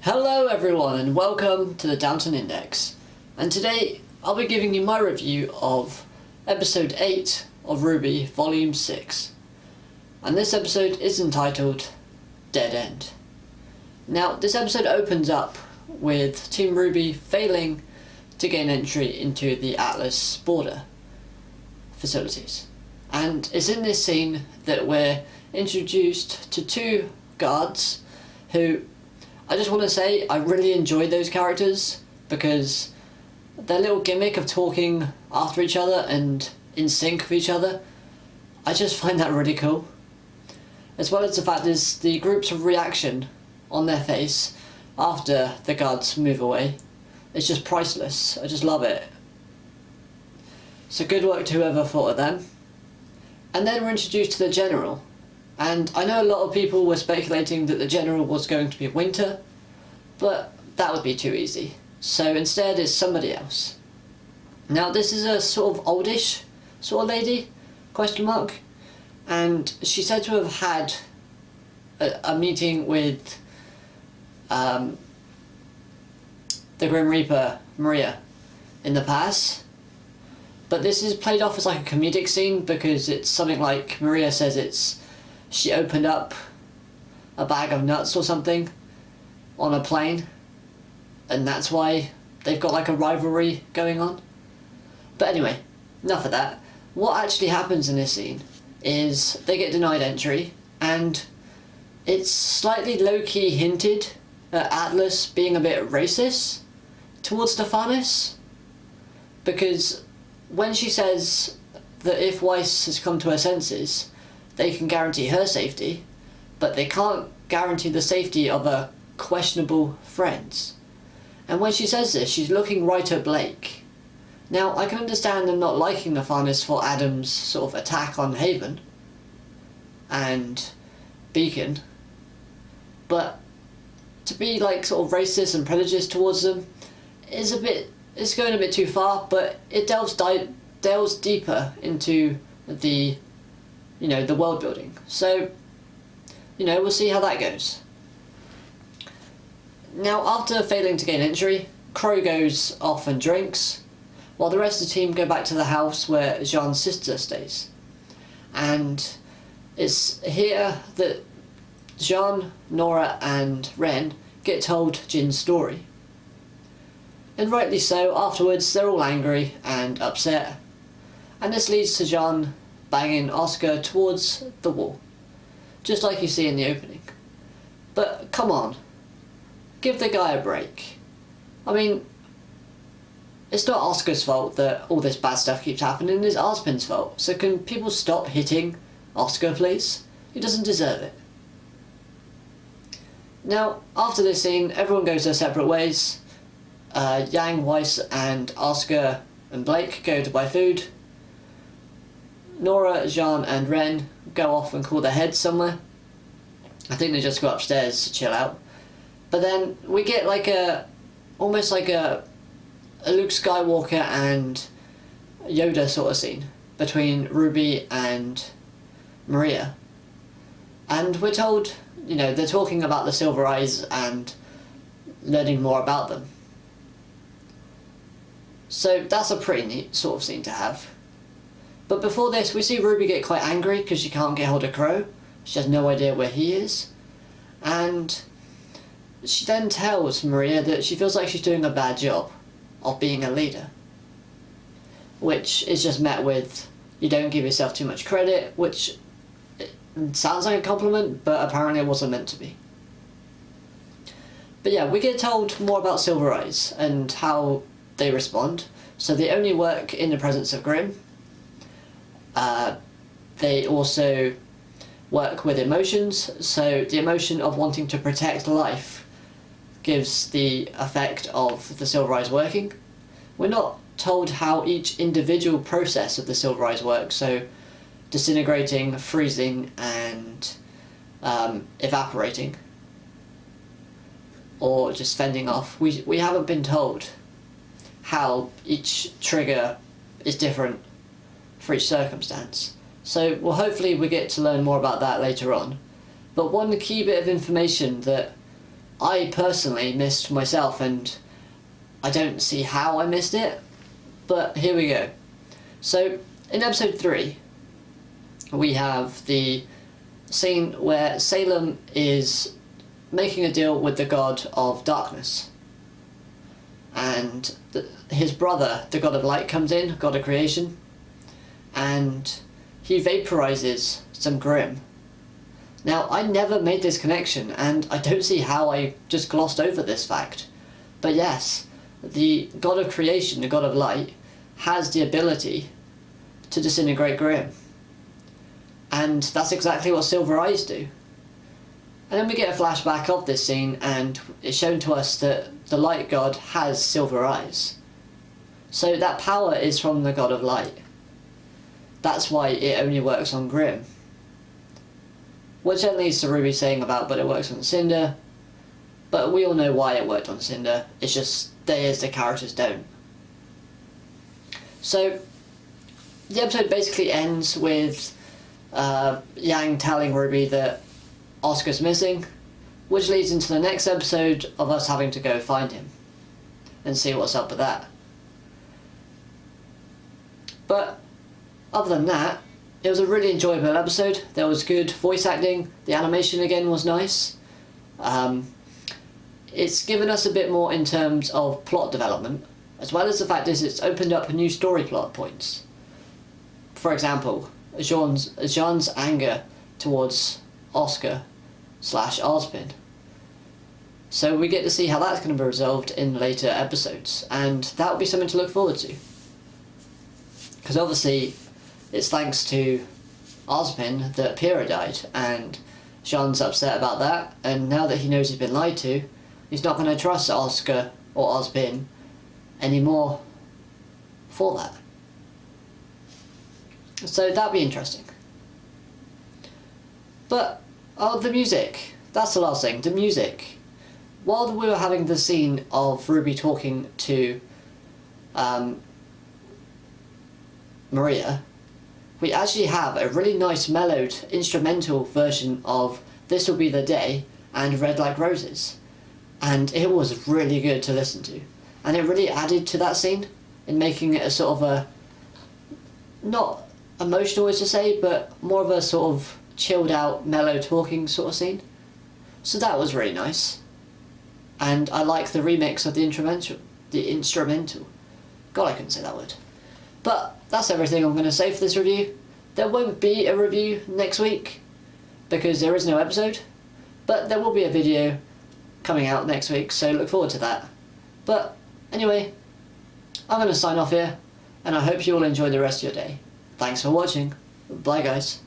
Hello everyone and welcome to the Downton Index, and today I'll be giving you my review of episode 8 of RWBY volume 6, and this episode is entitled Dead End. Now this episode opens up with Team RWBY failing to gain entry into the Atlas border facilities, and it's in this scene that we're introduced to two guards who, I just want to say, I really enjoy those characters because their little gimmick of talking after each other and in sync with each other, I just find that really cool. As well as the fact is the group's reaction on their face after the guards move away. It's just priceless. I just love it. So good work to whoever thought of them. And then we're introduced to the General. And I know a lot of people were speculating that the General was going to be Winter, but that would be too easy. So instead it's somebody else. Now this is a sort of oldish sort of lady, question mark, and she's said to have had a meeting with the Grim Reaper, Maria, in the past. But this is played off as like a comedic scene because it's something like Maria says she opened up a bag of nuts or something on a plane, and that's why they've got like a rivalry going on. But anyway, enough of that. What actually happens in this scene is they get denied entry, and it's slightly low-key hinted at Atlas being a bit racist towards Stephanus, because when she says that if Weiss has come to her senses, they can guarantee her safety, but they can't guarantee the safety of her questionable friends. And when she says this, she's looking right at Blake. Now, I can understand them not liking the Stephanus for Adam's sort of attack on Haven and Beacon, but to be like sort of racist and prejudiced towards them is it's going a bit too far, but it delves deeper into the the world building. So, we'll see how that goes. Now, after failing to gain entry, Crow goes off and drinks, while the rest of the team go back to the house where Jean's sister stays. And it's here that Jean, Nora and Ren get told Jin's story. And rightly so. Afterwards they're all angry and upset, and this leads to Jean banging Oscar towards the wall, just like you see in the opening. But come on, give the guy a break. I mean, it's not Oscar's fault that all this bad stuff keeps happening, it's Ozpin's fault. So can people stop hitting Oscar, please? He doesn't deserve it. Now, after this scene, everyone goes their separate ways. Yang, Weiss and Oscar and Blake go to buy food. Nora, Jean and Ren go off and call their heads somewhere. I think they just go upstairs to chill out. But then we get like almost like a Luke Skywalker and Yoda sort of scene between RWBY and Maria. And we're told, they're talking about the Silver Eyes and learning more about them. So that's a pretty neat sort of scene to have. But before this, we see RWBY get quite angry because she can't get hold of Crow. She has no idea where he is. And she then tells Maria that she feels like she's doing a bad job of being a leader, which is just met with, you don't give yourself too much credit, which sounds like a compliment, but apparently it wasn't meant to be. But yeah, we get told more about Silver Eyes and how they respond. So they only work in the presence of Grim. They also work with emotions, so the emotion of wanting to protect life gives the effect of the Silver Eyes working. We're not told how each individual process of the Silver Eyes works, so disintegrating, freezing and evaporating, or just fending off. We haven't been told how each trigger is different for each circumstance. So well, hopefully we get to learn more about that later on. But one key bit of information that I personally missed myself, and I don't see how I missed it, but here we go. So in episode 3 we have the scene where Salem is making a deal with the god of darkness, and his brother, the god of light, comes in, god of creation, and he vaporizes some Grimm. Now, I never made this connection, and I don't see how I just glossed over this fact. But yes, the god of creation, the god of light, has the ability to disintegrate Grimm. And that's exactly what Silver Eyes do. And then we get a flashback of this scene, and it's shown to us that the light god has silver eyes. So that power is from the god of light. That's why it only works on Grimm. Which then leads to RWBY saying about, but it works on Cinder. But we all know why it worked on Cinder. It's just they as the characters don't. So the episode basically ends with Yang telling RWBY that Oscar's missing, which leads into the next episode of us having to go find him and see what's up with that. But other than that, it was a really enjoyable episode. There was good voice acting, the animation again was nice. It's given us a bit more in terms of plot development, as well as the fact is it's opened up new story plot points. For example, Jean's anger towards Oscar / Ozpin. So we get to see how that's going to be resolved in later episodes, and that will be something to look forward to. Because obviously it's thanks to Ozpin that Pyrrha died, and Jean's upset about that, and now that he knows he's been lied to, he's not going to trust Oscar or Ozpin anymore for that. So that'll be interesting. But, oh, the music. That's the last thing, the music. While we were having the scene of RWBY talking to Maria, we actually have a really nice mellowed instrumental version of This Will Be the Day and Red Like Roses. And it was really good to listen to. And it really added to that scene in making it a sort of a, not emotional as to say, but more of a sort of chilled out, mellow talking sort of scene. So that was really nice. And I like the remix of the instrumental. God, I couldn't say that word. But that's everything I'm going to say for this review. There won't be a review next week because there is no episode, but there will be a video coming out next week, so look forward to that. But anyway, I'm going to sign off here, and I hope you all enjoy the rest of your day. Thanks for watching. Bye guys.